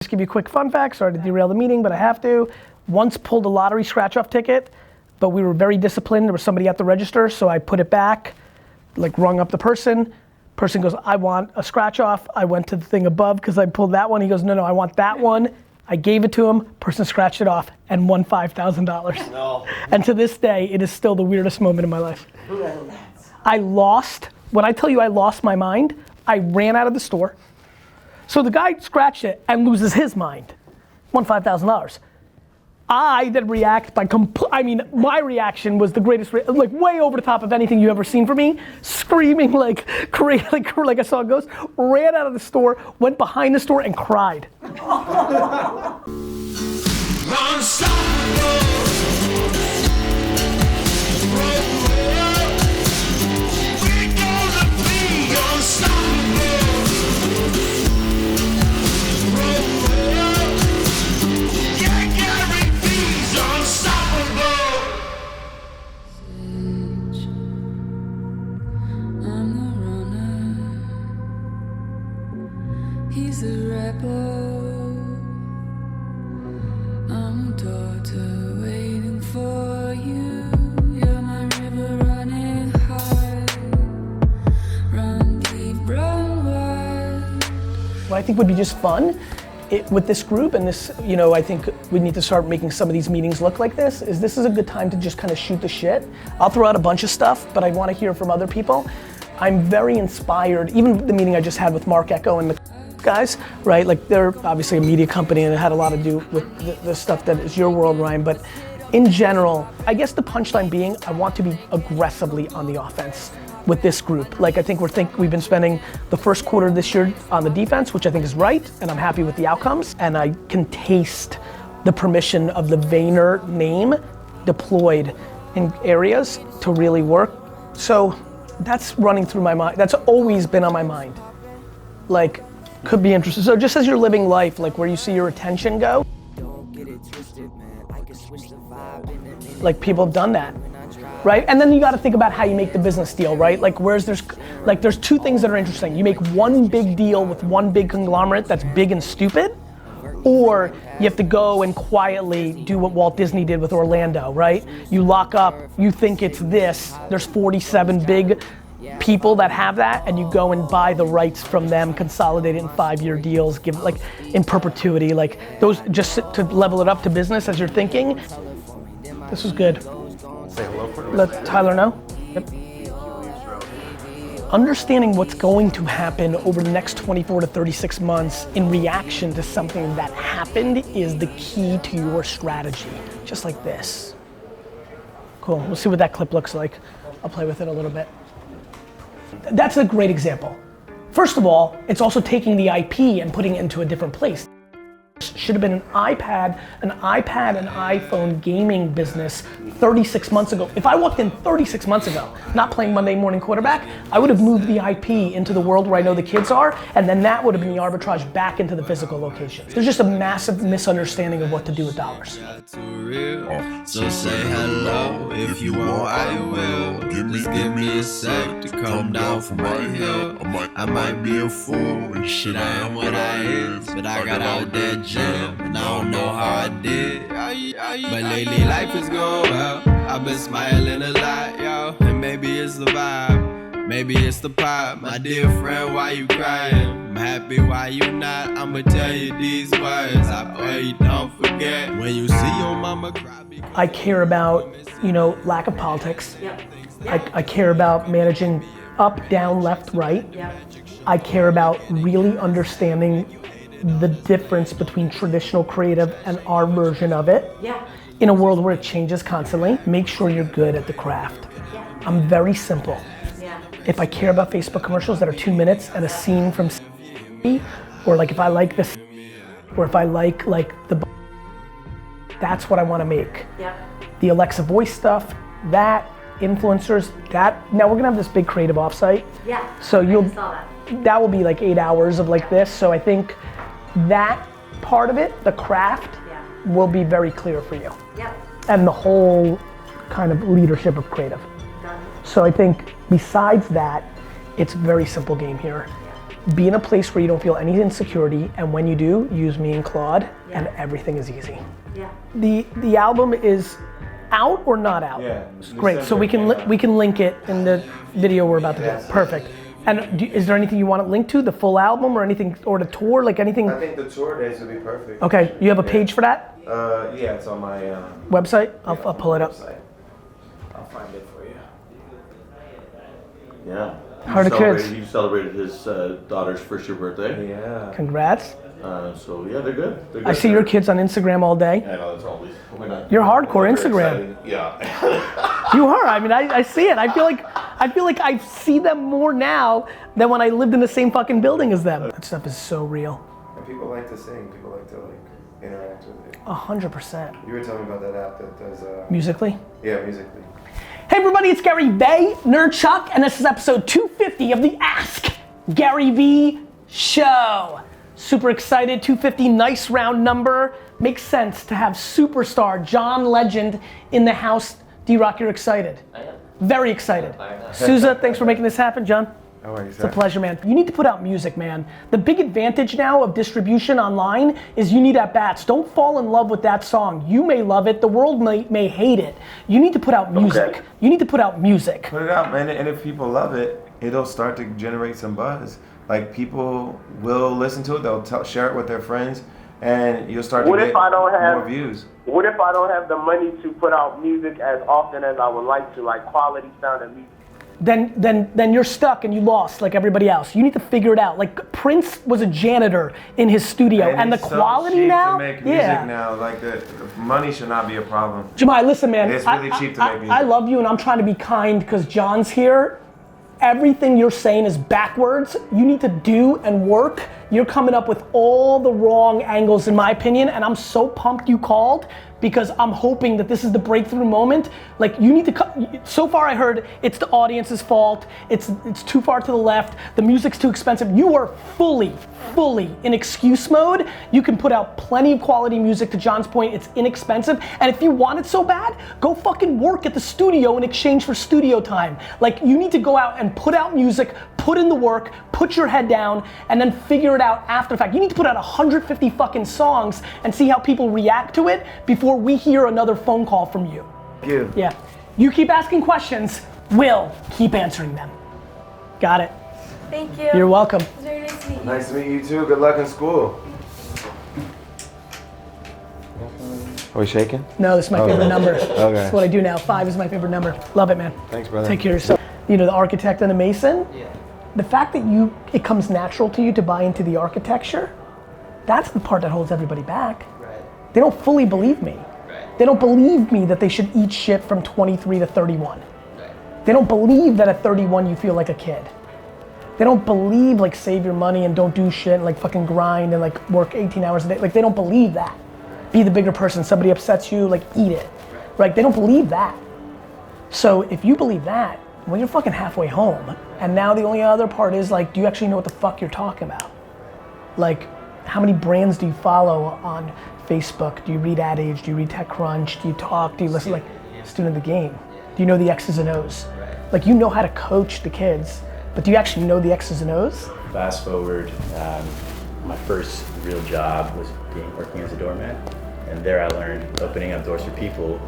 Just give you a quick fun fact, sorry to derail the meeting, but I have to. Once pulled a lottery scratch-off ticket, but we were very disciplined. There was somebody at the register, so I put it back, like rung up the person. Person goes, I want a scratch-off. I went to the thing above because I pulled that one. He goes, no, I want that one. I gave it to him, person scratched it off and won $5,000. No. And to this day, it is still the weirdest moment in my life. I lost, when I tell you I lost my mind, I ran out of the store. So the guy scratched it and loses his mind, won $5,000. I then react by, my reaction was the greatest, like way over the top of anything you ever seen from me, screaming like I saw a ghost, ran out of the store, went behind the store and cried. He's a rebel. I'm a daughter waiting for you. You're my river running high. Run deep, run wide. What I think would be just fun with this group and this, I think we need to start making some of these meetings look like this is a good time to just kind of shoot the shit. I'll throw out a bunch of stuff, but I want to hear from other people. I'm very inspired, even the meeting I just had with Mark Echo and the guys, right? Like they're obviously a media company and it had a lot to do with the stuff that is your world, Ryan, but in general, I guess the punchline being, I want to be aggressively on the offense with this group. Like I think we've been spending the first quarter of this year on the defense, which I think is right, and I'm happy with the outcomes, and I can taste the permission of the Vayner name deployed in areas to really work. So that's running through my mind. That's always been on my mind. Like, could be interesting. So just as you're living life, like where you see your attention go, like people have done that, right? And then you got to think about how you make the business deal, right? Like there's two things that are interesting. You make one big deal with one big conglomerate that's big and stupid, or you have to go and quietly do what Walt Disney did with Orlando, right? You lock up, you think it's this, there's 47 big people that have that, and you go and buy the rights from them, consolidate it in 5-year deals, give like in perpetuity, like those, just to level it up to business as you're thinking. This was good. Say hello for Let Tyler know. Yep. Understanding what's going to happen over the next 24 to 36 months in reaction to something that happened is the key to your strategy. Just like this. Cool, we'll see what that clip looks like. I'll play with it a little bit. That's a great example. First of all, it's also taking the IP and putting it into a different place. Should have been an iPad, an iPhone gaming business 36 months ago. If I walked in 36 months ago, not playing Monday morning quarterback, I would have moved the IP into the world where I know the kids are, and then that would have been the arbitrage back into the physical locations. There's just a massive misunderstanding of what to do with dollars. So say hello, if you want I will. Just give me a sec to come down from my hill. I might be a fool, shit I am what I is, but I got out that gym, and I don't know how I did. But lately life is going well, I've been smiling a lot, yo. And maybe it's the vibe, maybe it's the pop. My dear friend, why you crying? I'm happy, why you not? I'ma tell you these words, I pray you don't forget. When you see your mama cry. I care about, lack of politics. Yep. I care about managing up, down, left, right. Yep. I care about really understanding the difference between traditional creative and our version of it. Yeah. In a world where it changes constantly, make sure you're good at the craft. Yeah. I'm very simple. Yeah. If I care about Facebook commercials that are 2 minutes and a scene from or like if I like this, or if I like the, that's what I want to make. Yeah. The Alexa voice stuff, that, influencers, that. Now we're gonna have this big creative offsite. Yeah. So I saw that will be like 8 hours of like this. So I think that part of it, the craft, will be very clear for you. Yep. And the whole kind of leadership of creative. Done. So I think besides that, it's a very simple game here. be in a place where you don't feel any insecurity, and when you do, use me and Claude, and everything is easy. Yeah. The album is out or not out? Yeah. Great, so we can link it in the video we're about to do. Perfect. And is there anything you want to link to, the full album or anything, or the tour, like anything? I think the tour days would be perfect. Okay, you have a page for that? Yeah, it's on my Website? I'll pull it up. website. I'll find it for you. Yeah. How are the kids? You celebrated his daughter's first year birthday. Yeah. Congrats. So yeah, they're good. They're good. I see your kids on Instagram all day. I know, that's always. You're hardcore we're very Instagram. excited. Yeah. You are. I mean, I see it. I feel like I see them more now than when I lived in the same fucking building as them. That stuff is so real. And people like to sing. People like to interact with it. 100%. You were telling me about that app that does. Musically? Yeah, musically. Hey everybody, it's Gary Vaynerchuk, and this is episode 250 of the Ask Gary V Show. Super excited, 250, nice round number. Makes sense to have superstar John Legend in the house. D-Rock, you're excited? I am. Very excited. Sousa, thanks for making this happen, John. How are you, It's a pleasure, man. You need to put out music, man. The big advantage now of distribution online is you need at-bats. Don't fall in love with that song. You may love it, the world may hate it. You need to put out music. Okay. You need to put out music. Put it out, man, and if people love it, it'll start to generate some buzz. Like, people will listen to it, they'll share it with their friends, and you'll start to get more views. What if I don't have the money to put out music as often as I would like to, like quality sounding music? Then you're stuck and you lost like everybody else. You need to figure it out. Like Prince was a janitor in his studio, and the it's quality so cheap now, to make music now. Like the money should not be a problem. Jemai, listen, man. It's really cheap to make music. I love you, and I'm trying to be kind because John's here. Everything you're saying is backwards. You need to do and work. You're coming up with all the wrong angles, in my opinion, and I'm so pumped you called because I'm hoping that this is the breakthrough moment. Like, you need to so far I heard it's the audience's fault, it's too far to the left, the music's too expensive. You are fully in excuse mode. You can put out plenty of quality music. To John's point, it's inexpensive, and if you want it so bad, go fucking work at the studio in exchange for studio time. Like, you need to go out and put out music, put in the work, put your head down, and then figure it out after the fact. You need to put out 150 fucking songs and see how people react to it before we hear another phone call from you. Thank you. Yeah. You keep asking questions, we'll keep answering them. Got it. Thank you. You're welcome. It was very nice to meet you. Nice to meet you too. Good luck in school. Are we shaking? No, this is my favorite number. Okay. That's what I do now. 5 is my favorite number. Love it, man. Thanks, brother. Take care of yourself. You know, the architect and the mason, the fact that it comes natural to you to buy into the architecture, that's the part that holds everybody back. Right. They don't fully believe me. Right. They don't believe me that they should eat shit from 23 to 31. Right. They don't believe that at 31 you feel like a kid. They don't believe like save your money and don't do shit and like fucking grind and like work 18 hours a day. Like, they don't believe that. Be the bigger person. Somebody upsets you, like, eat it. Right? They don't believe that. So if you believe that, well, you're fucking halfway home. And now the only other part is like, do you actually know what the fuck you're talking about? Like, how many brands do you follow on Facebook? Do you read Ad Age? Do you read TechCrunch? Do you talk? Do you listen? Like, student of the game. Do you know the X's and O's? Like, you know how to coach the kids, but do you actually know the X's and O's? Fast forward, my first real job was working as a doorman, and there I learned opening up doors for people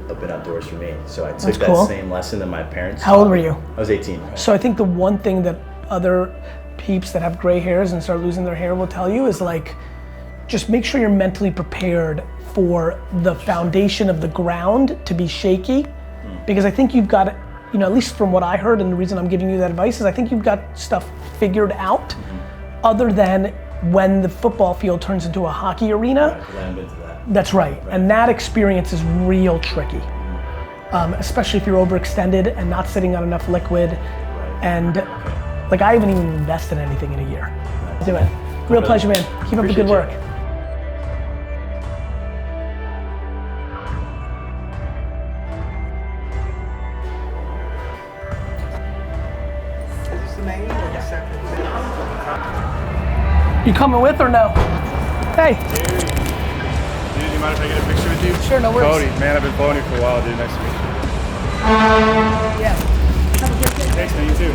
open up doors for me. So I took that same lesson that my parents How old were you? I was 18. So I think the one thing that other peeps that have gray hairs and start losing their hair will tell you is like, just make sure you're mentally prepared for the foundation of the ground to be shaky. Because I think you've got, you know, at least from what I heard, and the reason I'm giving you that advice is I think you've got stuff figured out, other than when the football field turns into a hockey arena. I've been to that. That's right, and that experience is real tricky. Especially if you're overextended and not sitting on enough liquid. And like, I haven't even invested anything in a year. Do it. Real pleasure, man. Keep up the good work. You coming with or no? Hey. Dude, do you mind if I get a picture with you? Sure, no worries. Cody, man, I've been following you for a while, dude. Nice to meet you. Yeah. Have a good day. Thanks, man. You too.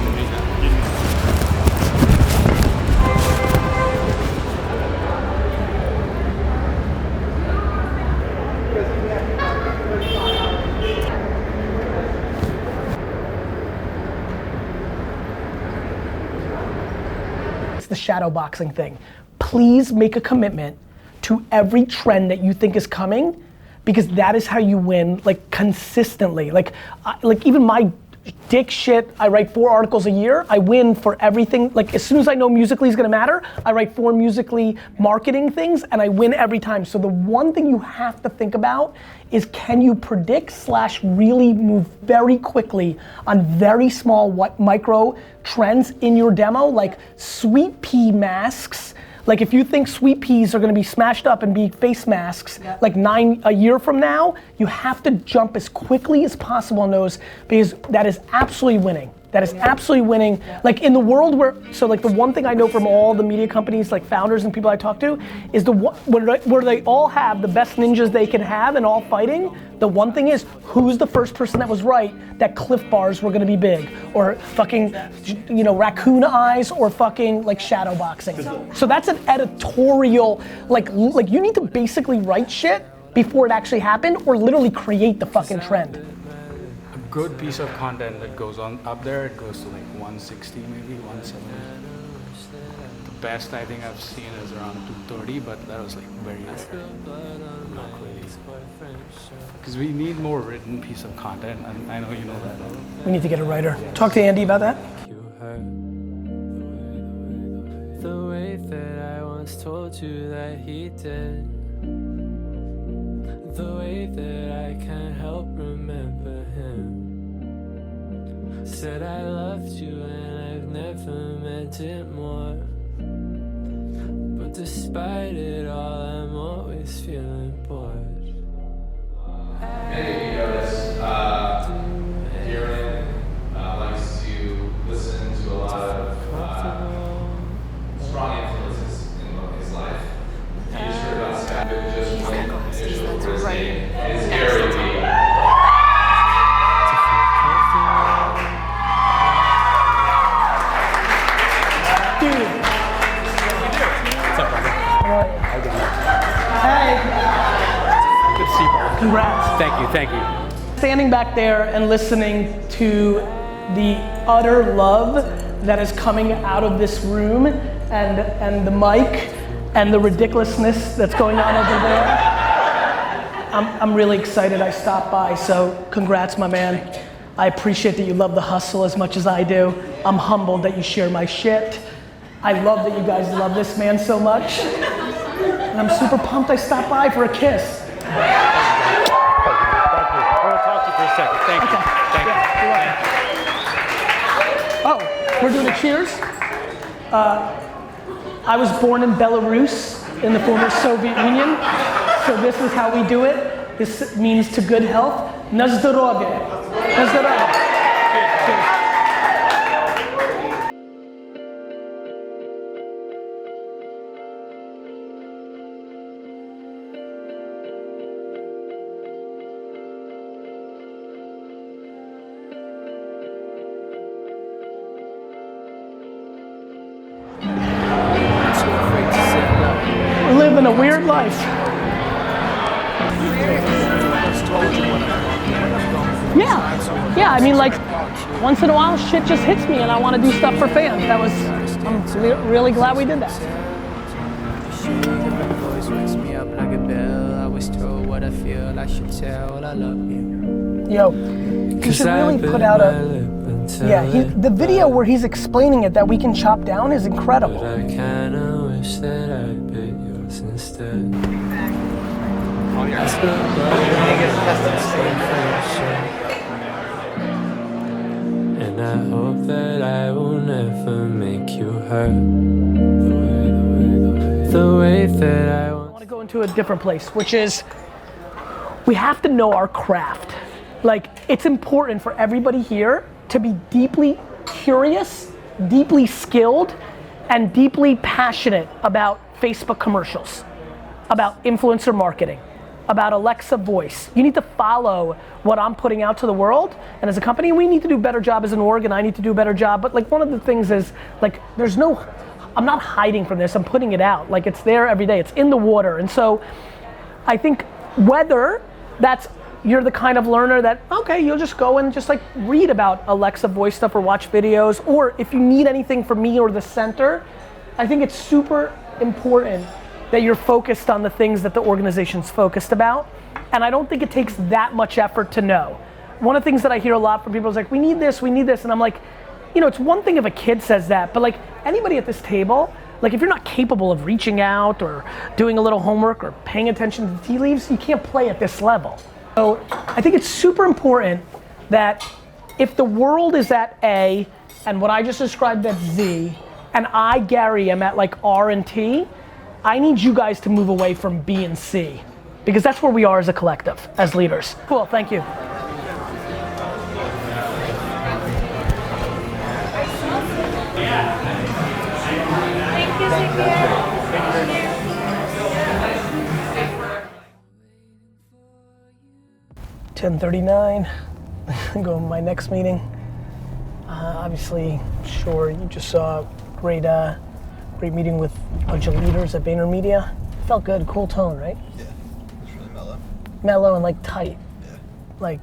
the shadow boxing thing. Please make a commitment to every trend that you think is coming, because that is how you win, like consistently. Like even my dick shit, I write 4 articles a year, I win for everything. Like as soon as I know Musical.ly is gonna matter, I write 4 Musical.ly marketing things and I win every time. So the one thing you have to think about is, can you predict / really move very quickly on very small micro trends in your demo, like sweet pea masks. Like if you think sweet peas are gonna be smashed up and be face masks, like a year from now, you have to jump as quickly as possible on those, because that is absolutely winning. That is absolutely winning. Like in the world where, so like the one thing I know from all the media companies, like founders and people I talk to, is where they all have the best ninjas they can have and all fighting, the one thing is, who's the first person that was right that Cliff Bars were gonna be big, or fucking, raccoon eyes, or fucking like shadow boxing. So that's an editorial, like you need to basically write shit before it actually happened, or literally create the fucking trend. A good piece of content that goes on up there, it goes to like 160, maybe 170. The best I think I've seen is around 230, but that was like very rare. Not crazy. Because we need more written piece of content, and I know you know that. We need to get a writer. Talk to Andy about that. The way that I once told you that he did. The way that I can't help remember him. Said I loved you and I've never meant it more. But despite it all, I'm always feeling bored. Many of you notice Darren likes to listen to a lot of strong influences in his life. You just heard about Scott, but just one initial for his name is DailyVee. Dude. What's up, brother? Hey. Good to see you, brother. Congrats. Thank you. Standing back there and listening to the utter love that is coming out of this room, and the mic and the ridiculousness that's going on over there. I'm really excited I stopped by, so congrats, my man. I appreciate that you love the hustle as much as I do. I'm humbled that you share my shit. I love that you guys love this man so much. And I'm super pumped I stopped by for a kiss. I want to talk to you for a second. Thank you. Oh, we're doing a cheers? I was born in Belarus, in the former Soviet Union, so this is how we do it. This means to good health. Na zdrowie. Na zdrowie. Cheers. We're living a weird life. Yeah, I mean, like, once in a while shit just hits me and I want to do stuff for fans. I'm really glad we did that. Yo, you should really put out the video where he's explaining it that we can chop down is incredible. But I kinda wish that I bit yours instead. And I hope that I will never make you hurt. The way that I want to go into a different place, which is we have to know our craft. Like, it's important for everybody here to be deeply curious, deeply skilled, and deeply passionate about Facebook commercials, about influencer marketing, about Alexa voice. You need to follow what I'm putting out to the world, and as a company, we need to do a better job as an org, and I need to do a better job, but like one of the things is, like, I'm not hiding from this, I'm putting it out. Like, it's there every day, it's in the water, and so I think whether you're the kind of learner that, okay, you'll just go and just like read about Alexa voice stuff or watch videos, or if you need anything from me or the center, I think it's super important that you're focused on the things that the organization's focused about. And I don't think it takes that much effort to know. One of the things that I hear a lot from people is like, we need this, and I'm like, you know, it's one thing if a kid says that, but like anybody at this table, like if you're not capable of reaching out or doing a little homework or paying attention to the tea leaves, you can't play at this level. So I think it's super important that if the world is at A and what I just described at Z, and I, Gary, am at like R and T, I need you guys to move away from B and C, because that's where we are as a collective, as leaders. Cool, thank you. Thank you, Cynthia. 10:39, I'm going to my next meeting. Obviously, sure, you just saw a great meeting with a bunch of leaders at VaynerMedia. Felt good, cool tone, right? Yeah, it was really mellow. Mellow and like tight. Yeah. Like.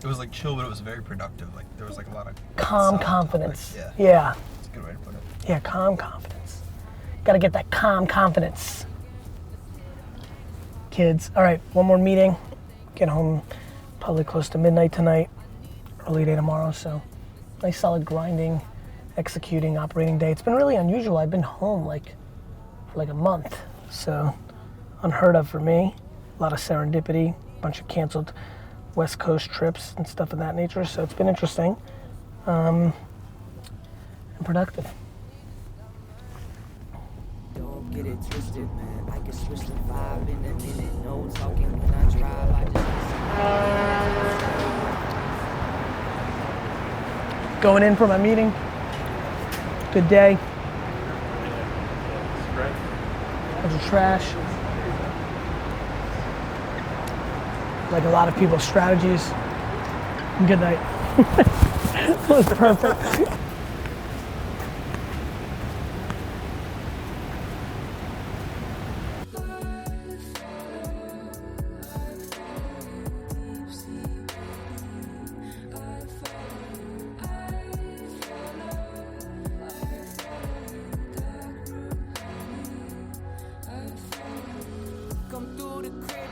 It was like chill, but it was very productive. Like there was like a lot of calm confidence. Topics. Yeah. That's a good way to put it. Yeah, calm confidence. Gotta get that calm confidence. Kids, all right, one more meeting. Get home probably close to midnight tonight, early day tomorrow, so nice solid grinding, executing, operating day. It's been really unusual. I've been home for like a month, so unheard of for me. A lot of serendipity, a bunch of canceled West Coast trips and stuff of that nature, so it's been interesting and productive. Don't get it twisted, man. I can switch the vibe in a minute. No talking when I drive. I just Going in for my meeting. Good day. Bunch of trash. Like a lot of people's strategies. Good night. That was perfect. come through the crib.